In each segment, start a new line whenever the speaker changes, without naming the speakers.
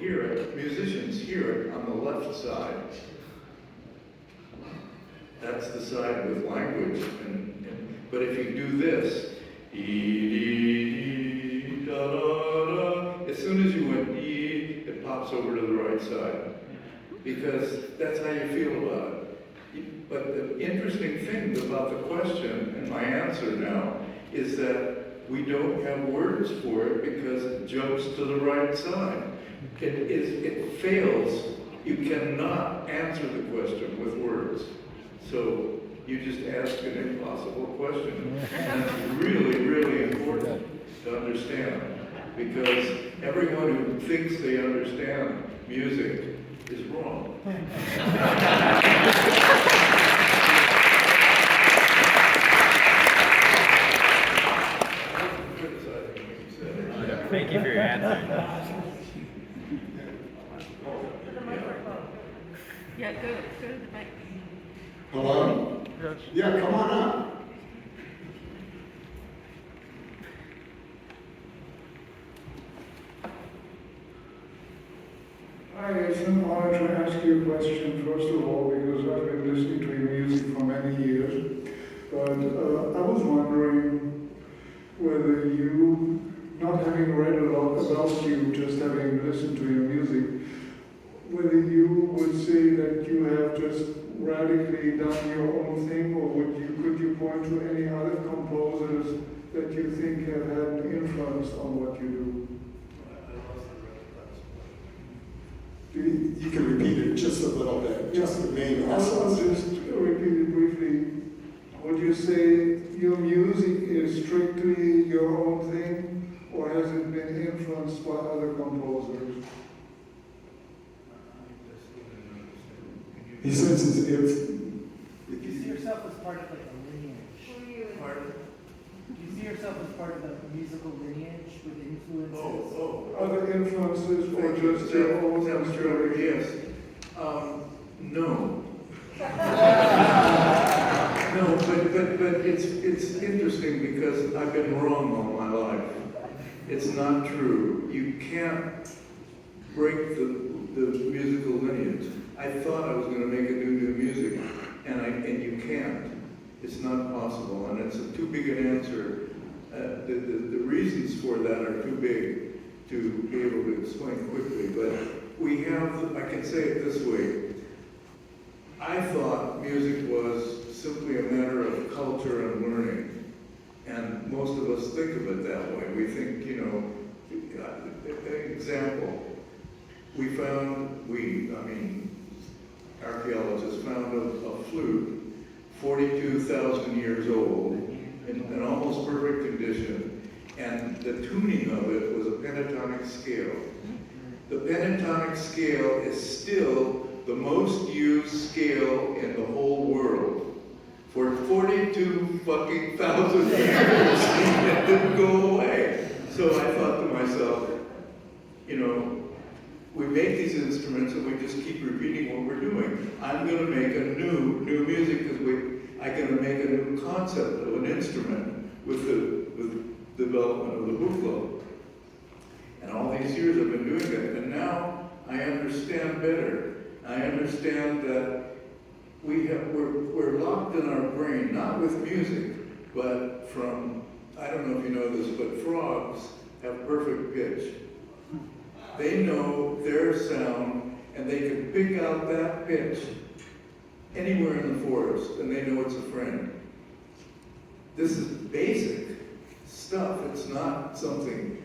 hear it, musicians hear it on the left side. That's the side with language. But if you do this, as soon as you went it pops over to the right side. Because that's how you feel about it. But the interesting thing about the question, and my answer now, is that we don't have words for it because it jumps to the right side. It fails. You cannot answer the question with words. So you just ask an impossible question. And it's really, really important to understand, because everyone who thinks they understand music is wrong.
Thank you for your answer.
Yeah, go to the mic.
Hello?
Yes.
Yeah, come on up.
Hi, Jason. I wanted to ask you a question, first of all, because I've been listening to your music for many years. But I was wondering whether you, not having read a lot about you, just having listened to your music, whether you would say that you have just radically done your own thing, or could you point to any other composers that you think have had an influence on what you do?
You can repeat it just a little bit, just the main
I'll
essence.
just repeat it briefly. Would you say your music is strictly your own thing, or has it been influenced by other composers?
He says if
Do you see yourself as part of like a lineage?
Pardon?
Do you see yourself as part of a musical lineage with influences?
Other influences, or just your own inspiration?
Yes. No. No, but it's interesting because I've been wrong all my life. It's not true. You can't break the musical lineage. I thought I was going to make a new music, and you can't. It's not possible, and it's too big an answer. The reasons for that are too big to be able to explain quickly, but we have, I can say it this way. I thought music was simply a matter of culture and learning, and most of us think of it that way. We think, example, archaeologists found a flute 42,000 years old in almost perfect condition, and the tuning of it was a pentatonic scale. The pentatonic scale is still the most used scale in the whole world. For 42 fucking thousand years, it didn't go away. So I thought to myself, we make these instruments and we just keep repeating what we're doing. I'm going to make a new music because I'm going to make a new concept of an instrument with the development of the buffalo. And all these years I've been doing that, and now I understand better. I understand that we're locked in our brain, not with music, but from, I don't know if you know this, but frogs have perfect pitch. They know their sound, and they can pick out that pitch anywhere in the forest, and they know it's a friend. This is basic stuff. It's not something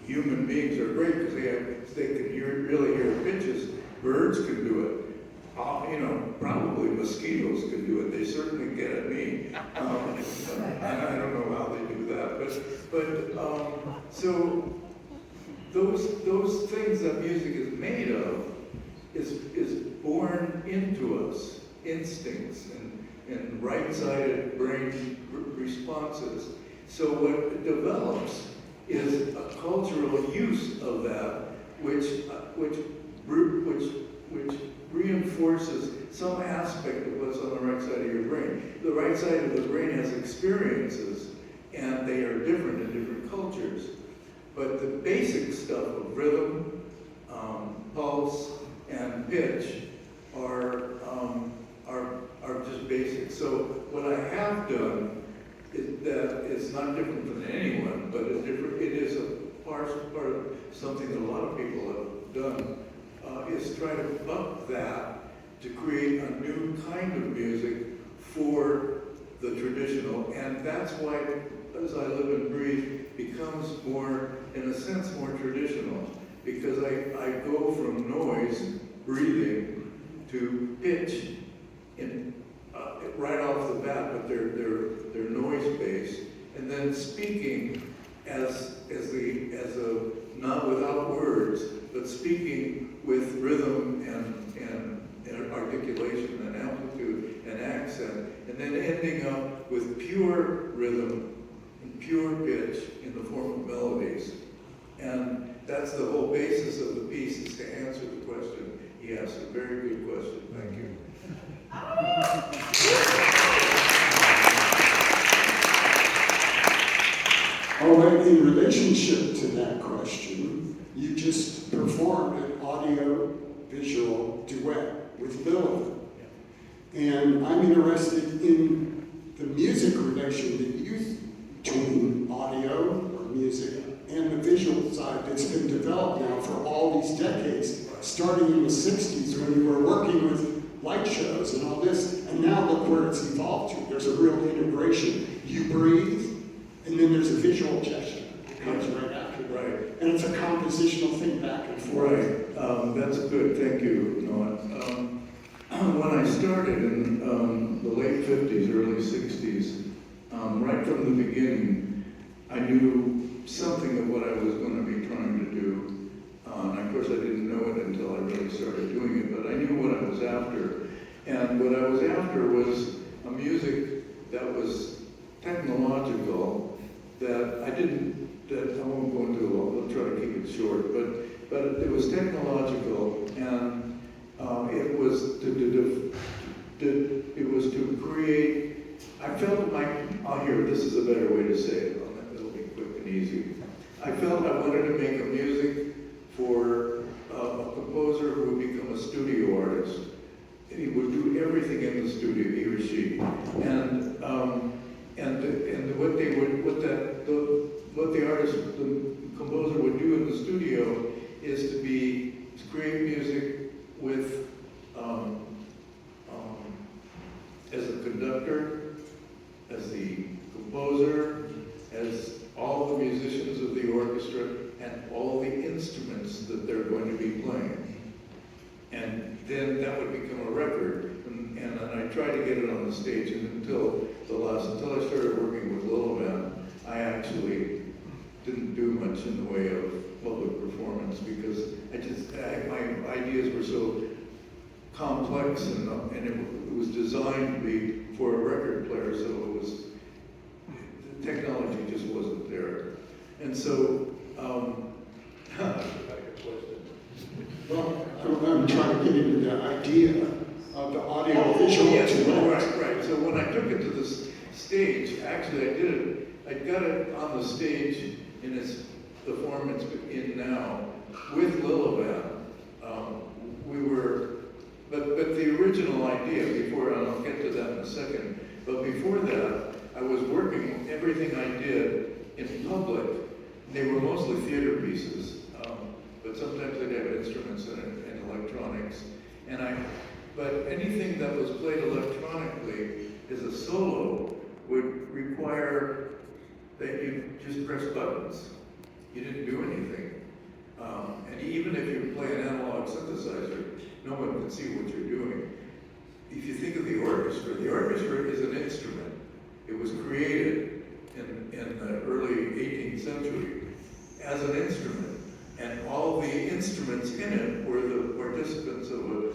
human beings are great because they can really hear pitches. Birds can do it. Probably mosquitoes can do it. They certainly get at me. I don't know how they do that, but so those things that music is made of is born into us, instincts and right-sided brain responses. So what develops is a cultural use of that, which reinforces some aspect of what's on the right side of your brain. The right side of the brain has experiences, and they are different in different cultures. But the basic stuff of rhythm, different than anyone, but it's different. It is a part of something that a lot of people have done, is try to buck that to create a new kind of music for the traditional, and that's why As I Live and Breathe becomes more, in a sense, more traditional, because I go from noise, breathing, to pitch, in, right off the bat, but they're noise based, and then speaking as a not without words, but speaking with rhythm and articulation and amplitude and accent, and then ending up with pure rhythm and pure pitch in the form of melodies. And that's the whole basis of the piece, is to answer the question. Yes, a very good question. Thank you.
Oh, in relationship to that question, you just performed an audio-visual duet with Lilith. And I'm interested in the music relation that you between audio or music and the visual side that's been developed now for all these decades, starting in the 60s when you were working with light shows and all this, and now look where it's evolved to. There's a real integration. You breathe, and then there's a visual gesture that comes right after that.
Right.
And it's a compositional thing back and forth.
Right. That's good. Thank you, Noah. When I started in the late 50s, early 60s, right from the beginning, I knew something of what I was going to be trying to do. And of course, I didn't know it until I really started doing it, but I knew what I was after. And what I was after was a music that was technological, that I won't go into, I'll try to keep it short, but it was technological, and it was to create, I felt like, this is a better way to say it, it'll be quick and easy. I felt I wanted to make a music for a composer who would become a studio artist. He would do everything in the studio, he or she. And what the composer would do in the studio is to create music with as a conductor, as the composer, as all the musicians of the orchestra, and all the instruments that they're going to be playing. And then that would become a record. And I tried to get it on the stage, and until I started working with Lilith, I actually didn't do much in the way of public performance, because my ideas were so complex, and it was designed to be for a record player, so the technology just wasn't there. And so,
Well, I'm trying to get into the idea of the audio-visual
yes,
duet.
right. So when I took it to the stage, actually I did it. I got it on the stage in the form it's in now with Lilith. But the original idea before, and I'll get to that in a second, but before that, I was working, everything I did in public, they were mostly theater pieces, but sometimes they'd have instruments and electronics. But anything that was played electronically as a solo would require that you just press buttons. You didn't do anything. And even if you play an analog synthesizer, no one can see what you're doing. If you think of the orchestra is an instrument. It was created in the early 18th century as an instrument. And all the instruments in it were the participants of a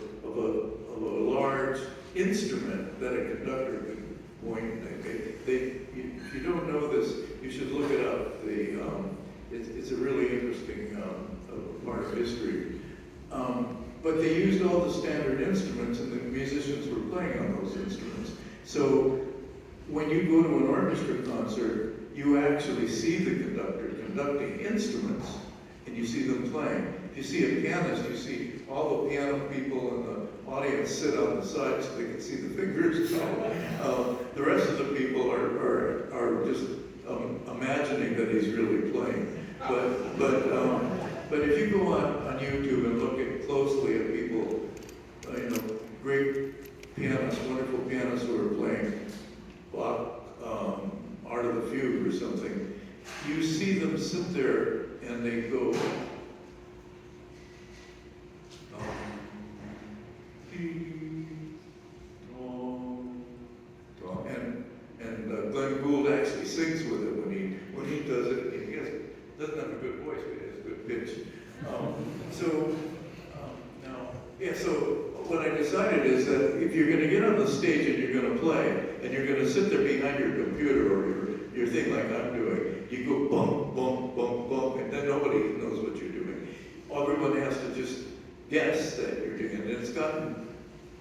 large instrument that a conductor could point. If you don't know this, you should look it up. It's a really interesting part of history. But they used all the standard instruments, and the musicians were playing on those instruments. So when you go to an orchestra concert, you actually see the conductor conducting instruments, and you see them playing. If you see a pianist, you see all the piano people in the audience sit on the side so they can see the fingers. The rest of the people are just imagining that he's really playing. But if you go on YouTube and look closely at people, great pianists, wonderful pianists who are playing Bach, Art of the Fugue or something, you see them sit there and they go, and Glenn Gould actually sings with it when he does it. Doesn't have a good voice, but he has good pitch. So what I decided is that if you're going to get on the stage and you're going to play, and you're going to sit there behind your computer or your thing like I'm doing, you go bump, bump, bump, bump, and then nobody knows what you're doing. Everyone has to just guess that you're doing it. And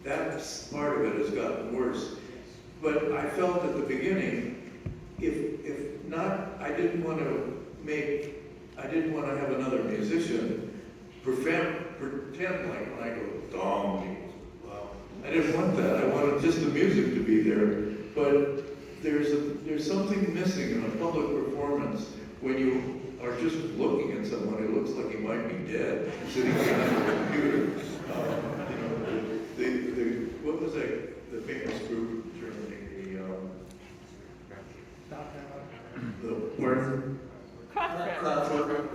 that part of it has gotten worse. But I felt at the beginning, if not, I didn't want to have another musician pretend like when I go, dong, well, I didn't want that. I wanted just the music to be there. But there's something missing in a public performance when you are just looking at someone who looks like he might be dead, sitting behind a computer. What was the famous group in Germany? The word?
Kraftwerk.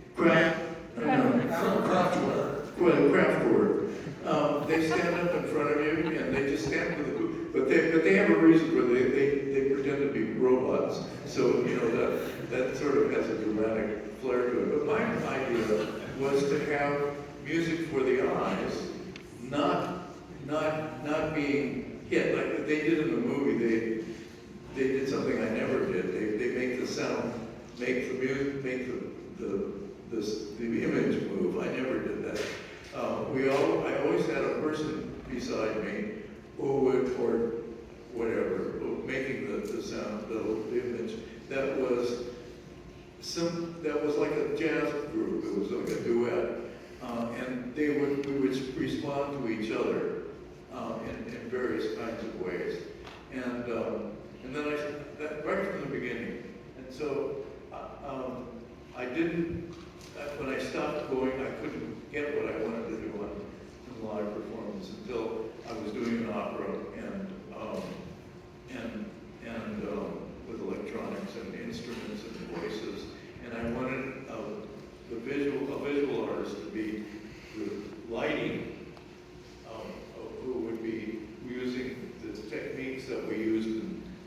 Kraftwerk. They stand up in front of you and they just stand with the group. But they have a reason where they pretend to be robots. So, that sort of has a dramatic flair to it. But my idea was to have music for the eyes, not being hit. Like they did in the movie, they did something I never did. They make the sound, make the music, make the image move. I never did that. I always had a person beside me who would, or whatever, making the sound, the image, that was like a jazz group. It was like a duet. And we would respond to each other in various kinds of ways. And then right from the beginning. And so I didn't, when I stopped going, I couldn't get what I wanted to do on live performance until I was doing an opera and with electronics and instruments and voices. And I wanted a visual artist to be the lighting who would be using the techniques that we used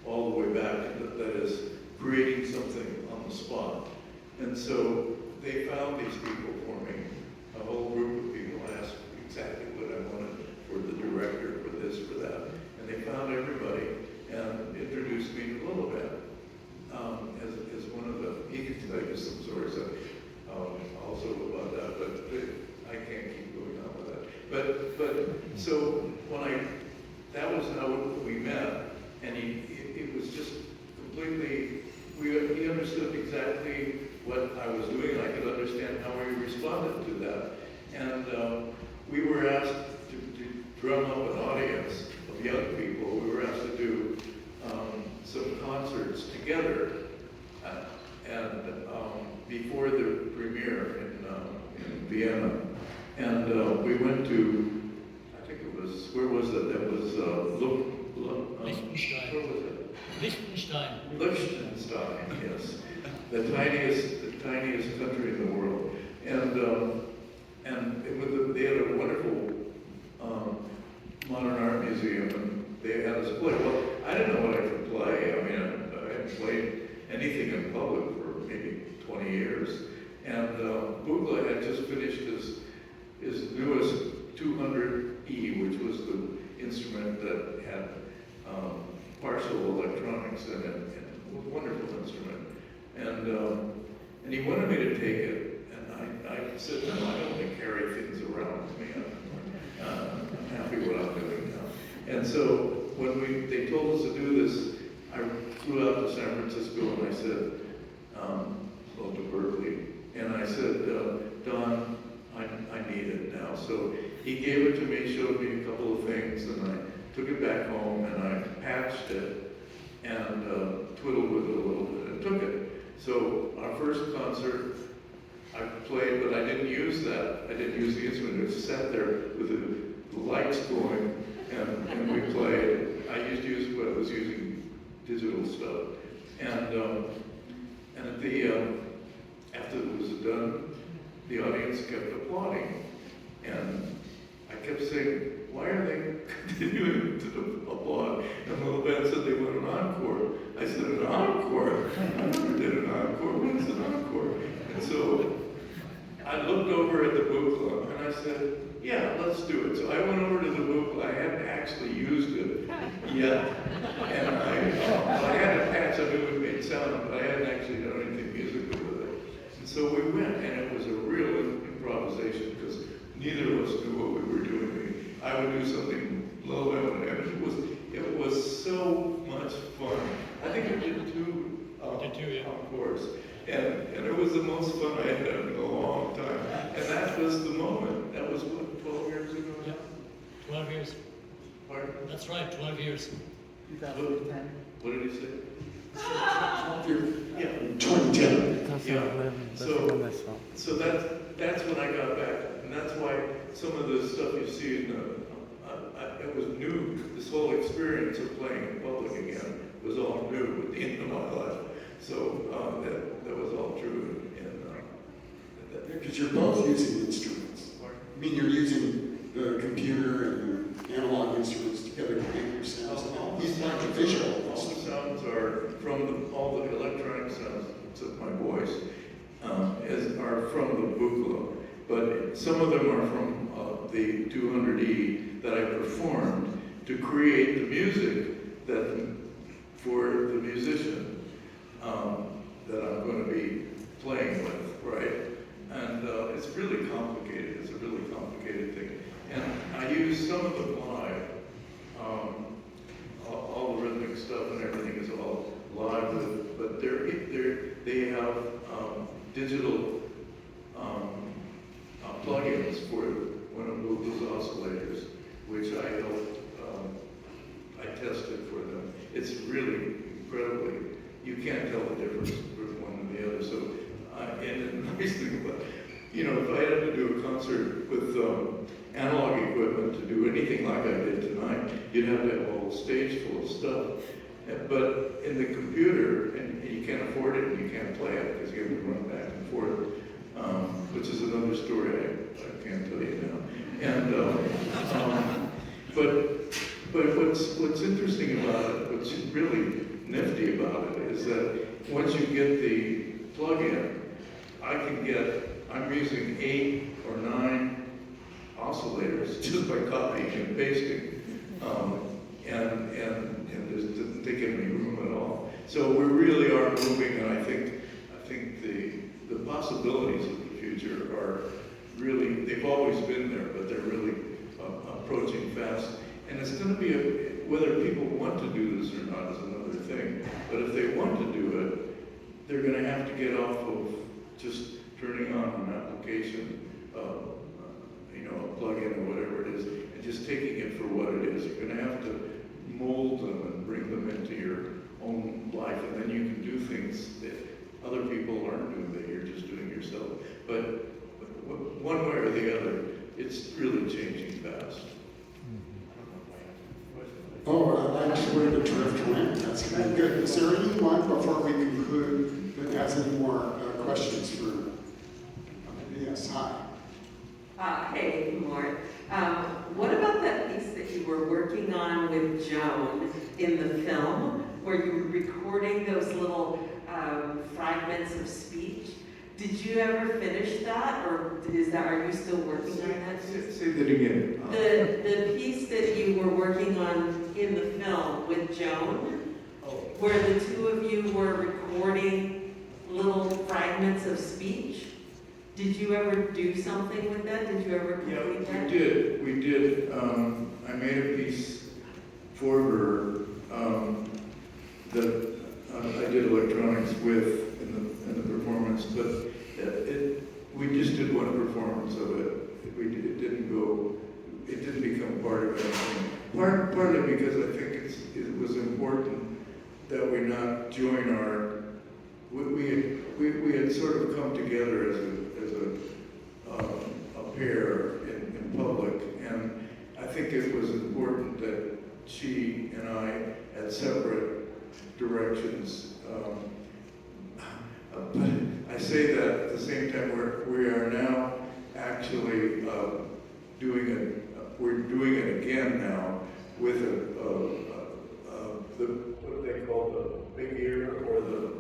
all the way back, that is creating something on the spot. And so they found these people for me, a whole group of people asked exactly what I wanted for the director, for this, for that. And they found everybody and introduced me to Lilibet as one of the, he can tell you some stories also about that, but I can't keep going on with that. But so that was how we met, and it was just completely, he understood exactly what I was doing. I could understand how he responded to that. And we were asked to drum up an audience of young people. We were asked to do some concerts together, and before the premiere in Vienna. And we went to, I think it was, where was it? That was
Liechtenstein.
Where was it?
Liechtenstein.
Liechtenstein, yes. The tiniest country in the world. And they had a wonderful modern art museum, and they had us play. Well, I didn't know what I could play. I mean, I hadn't played anything in public for maybe 20 years. And Bugla had just finished his newest 200E, which was the instrument that had partial electronics in it. And it was a wonderful instrument. And he wanted me to take it, and I said, no, I don't want to carry things around with me. I'm happy what I'm doing now. And so when they told us to do this, I flew out to San Francisco and I said, well, to Berkeley, and I said, Don, I need it now. So he gave it to me, showed me a couple of things, and I took it back home and I patched it and twiddled with it a little bit and took it. So our first concert, I played, but I didn't use that. I didn't use the instrument. It just sat there with the lights going, and we played. I used to use what I was using digital stuff, and at the after it was done, the audience kept applauding, and I kept saying, "Why are they continuing to applaud?" And the little band said they want an encore. I said, "An encore? I never did an encore. What is an encore?" And so I looked over at the book club and I said, "Yeah, let's do it." So I went over to the book club. I hadn't actually used it yet, and I had a patch. I knew it made sound, but I hadn't actually done anything musically with it. And so we went, and it was a real improvisation because neither of us knew what we were doing. I would do something low, and it was so much fun. I think we did two encores. And it was the most fun I had done in a long time. And that was the moment. That was what, 12 years ago?
Yeah, 12 years.
Pardon?
That's right, 12 years.
2010.
What did he say?
12 years.
Yeah.
2010.
Yeah. So that's when I got back. And that's why some of the stuff you see in it was new. This whole experience of playing in public again was all new at the end of my life. So that was all true.
Because you're both using instruments. I mean, you're using the computer and the analog instruments together to make your sounds. He's like a visual.
All the sounds are from all the electronic sounds of my voice are from the Buchla, but some of them are from the 200E that I performed to create the music that for the musician that I'm going to be playing with, right? And it's really complicated. It's a really complicated thing. And I use some of them live. All the rhythmic stuff and everything is all live, but they have digital plugins for one of Google's oscillators, which I helped. I tested for them. It's really incredibly. You can't tell the difference between one and the other. So, and the nice thing about, if I had to do a concert with analog equipment to do anything like I did tonight, you'd have to have a whole stage full of stuff. But in the computer, and you can't afford it, and you can't play it because you have to run back and forth, which is another story I can't tell you now. And but what's interesting about it, what's really nifty about it, is that once you get the plug-in, I'm using 8 or 9 oscillators just by copying and pasting, and it doesn't take any room at all. So we really are moving, and I think the possibilities of the future are really, they've always been there, but they're really approaching fast. And it's going to be whether people want to do this or not is another thing. But if they want to do it, they're going to have to get off of just turning on an application, a plug-in or whatever it is, and just taking it for what it is. You're going to have to mold them and bring them into your own life, and then you can do things that other people aren't doing that you're just doing yourself. But one way or the other, it's really changing fast.
Oh, I just wanted to drift away. That's very good. Is there anyone before we conclude that has any more questions for? Yes, hi.
Hey, Mort. What about that piece that you were working on with Joan in the film, where you were recording those little fragments of speech? Did you ever finish that, or are you still working on that?
Say that again.
The piece that you were working on in the film with Joan, where the two of you were recording little fragments of speech. Did you ever do something with that? Did you ever complete that?
We did. I made a piece for her that I did electronics with in the performance, but we just did one performance of it. It didn't become part of anything. Partly because I think it was important that we not join we had sort of come together as a pair in public, and I think it was important that she and I had separate directions. But I say that at the same time we are now actually we're doing it again now with what do they call the big ear or the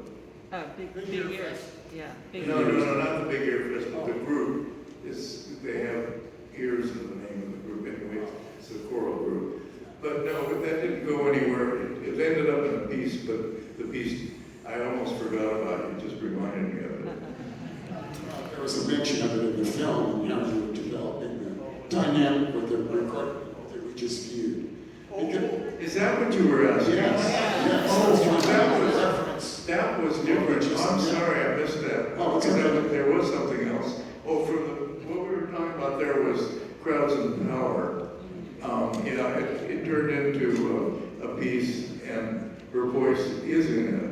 Big ears, yeah.
no, not the Big Ear Festival. The group they have ears in the name of the group anyway. It's a choral group. But no, that didn't go anywhere. It ended up in a piece, but the piece I almost forgot about. You just reminded me of it.
There was a mention of it in the film, and now you were developing the dynamic with the recording that we just viewed.
Is that what you were asking?
Yes.
Oh, that was different. I'm sorry, I missed that.
Oh, it's okay.
There was something else. Oh, what we were talking about there was crowds and power. It turned into a piece, and her voice is in it,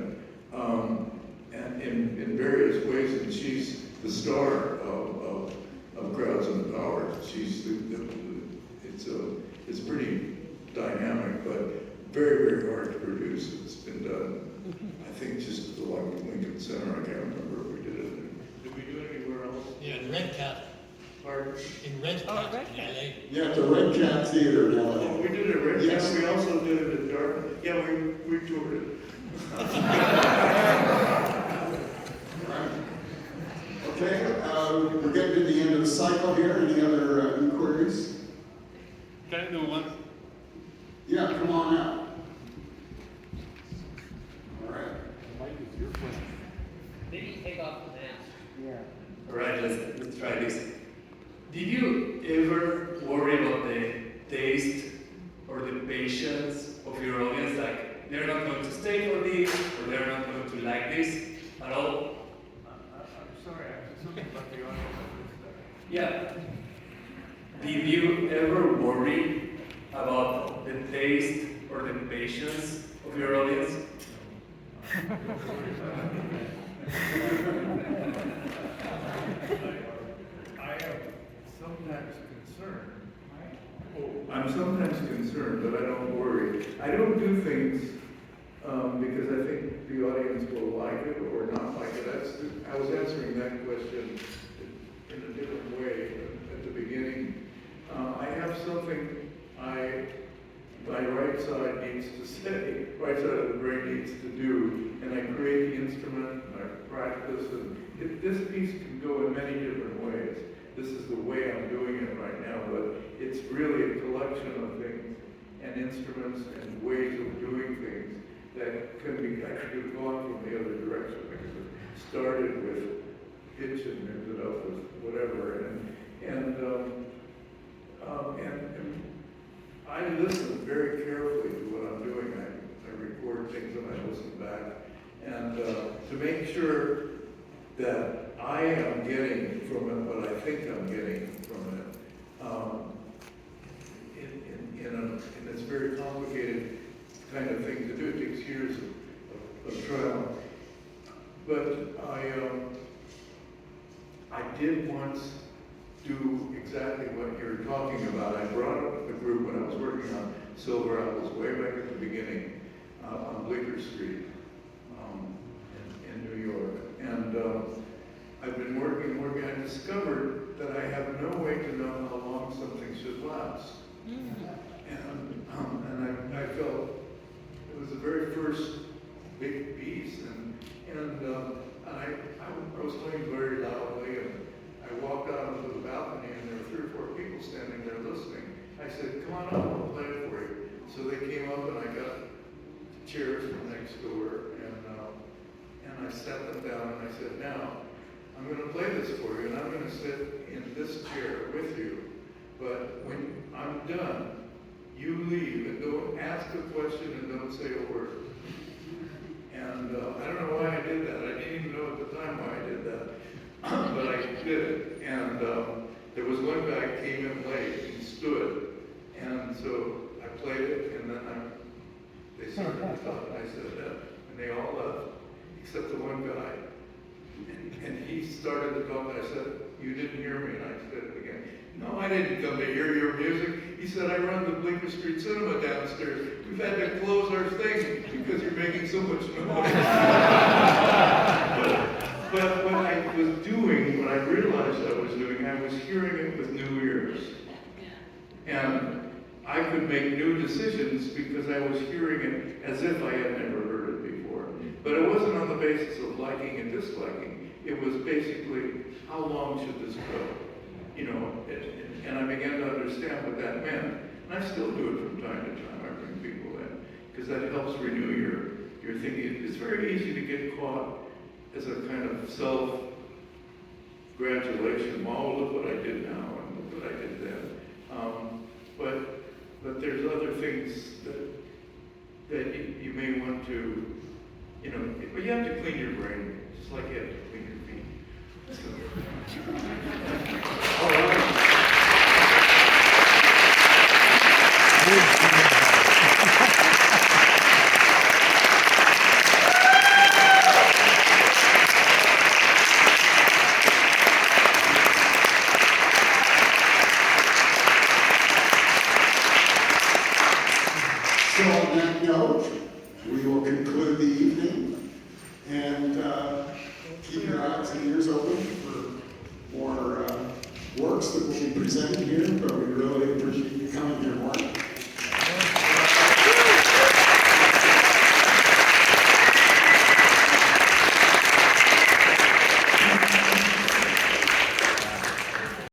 and in various ways, and she's the star of crowds and power. She's it's pretty dynamic, but very, very hard to produce. It's been done, I think, just along Lincoln Center. I can't remember if we did it. Did we do it anywhere else?
Yeah, in Red Cat.
Pardon?
In Red Cat
Red
in
Cat.
LA.
Yeah, at the Red Cat Theater in
Oh,
LA.
we did it at Red Cat.
Yes.
We also did it at Dartmouth. Yeah, we toured it.
Okay, we're getting to the end of the cycle here. Any other inquiries?
Can I do one?
Yeah, come on out. All right.
Maybe take off the mask.
All right, let's try this. Did you ever worry about the taste or the patience of your audience? Like, they're not going to stay for this, or they're not going to like this at all?
I'm sorry, I was something about the audience.
Yeah. Did you ever worry about the taste or the patience of your audience?
I am sometimes concerned.
I'm sometimes concerned, but I don't worry. I don't do things because I think the audience will like it or not like it. I was answering that question in a different way at the beginning. I have something my right side needs to say, right side of the brain needs to do, and I create the instrument, and I practice, and this piece can go in many different ways. This is the way I'm doing it right now, but it's really a collection of things and instruments and ways of doing things that can be, I could have gone from the other direction. I could have started with pitch and ended up with whatever, and I listen very carefully to what I'm doing. I record things and I listen back, and to make sure that I am getting from it what I think I'm getting from it. And it's a very complicated kind of thing to do. It takes years of trial. But I did once do exactly what you're talking about. I brought up the group when I was working on Silver Apples way back at the beginning on Bleecker Street in New York. And I've been working. I discovered that I have no way to know how long something should last. And I felt it was the very first big piece, and I was playing very loudly, and I walked out onto the balcony, and there were 3 or 4 people standing there listening. I said, "Come on up, I'll play it for you." So they came up, and I got chairs from next door, and I sat them down, and I said, "Now, I'm going to play this for you, and I'm going to sit in this chair with you. But when I'm done, you leave and don't ask a question and don't say a word." And I don't know why I did that. I didn't even know at the time why I did that. But I did it. And there was one guy who came in late and stood. And so I played it, and then they started to talk, and I said, and they all left, except the one guy. And he started to talk, and I said, you didn't hear me, and I said it again. No, I didn't come to hear your music. He said, I run the Bleecker Street Cinema downstairs. We've had to close our thing because you're making so much noise. But what I was doing, what I realized I was doing, I was hearing it with new ears. And I could make new decisions because I was hearing it as if I had never heard it before. But it wasn't on the basis of liking and disliking. It was basically, how long should this go? You know, and I began to understand what that meant. And I still do it from time to time. I bring people in because that helps renew your thinking. It's very easy to get caught as a kind of self-gratulation. Oh, look what I did now and look what I did then. But there's other things that you may want to, you know, but you have to clean your brain, just like you have to clean your feet. So, all right.
So on that note, we will conclude the evening and keep your eyes and ears open for more works that will be presented here, but we really